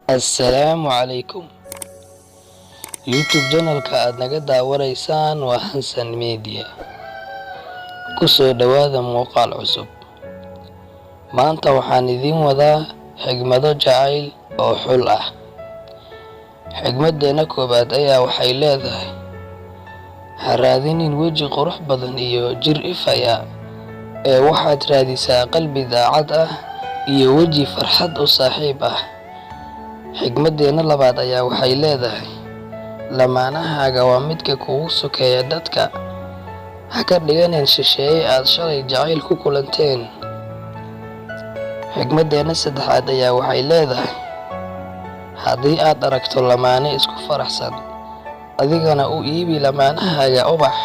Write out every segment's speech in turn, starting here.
Assalaamu calaykum. YouTube channelka aad naga daawanaysaan waa Hansan Media. Ku soo dhawaada muuqaal cusub. Maanta waxaan idiin wadaa xigmado jacayl oo xul ah. Xigmaddeena koobaad ayaa waxay leedahay: ha raadinin weji qurux badan iyo jir ifaya, ee waxaad raadisaa qalbi daacad ah iyo weji farxad u saaxiib ah. Xigmaddeena labaad ayaa waxay leedahay: lamaanahaaga waa midka kugu sokeeya dadka. Ha ka dhiganin shisheeye aad shalay jacayl ku kulanteen. Xigmaddeena saddexaad ayaa waxay leedahay: haddii aad aragto lamaane isku faraxsan, adigana u iibi lamaanahaaga ubax,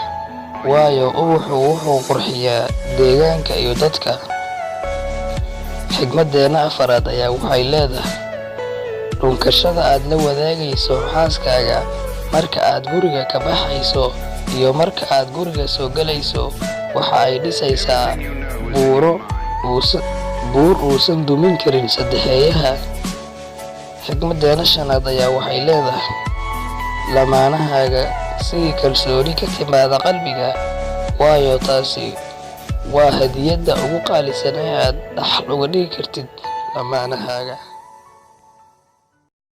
waayo ubaxu wuxuu qurxiyaa deegaanka iyo dadka. Xigmaddeena afaraad ayaa waxay leedahay: dhunkashada aad la wadaagayso xaaskaaga marka aad guriga ka baxayso iyo marka aad guriga soo galayso waxa ay dhisaysaa buur uusan dumin karin saddexeeyaha. Xigmaddeena shanaad ayaa waxay leedahay: lamaanahaaga sii kalsooni ka timaada qalbiga, waayo taasi waa hadiyadda ugu qaalisan ee aad dhaxal uga dhigi kartid lamaanahaaga.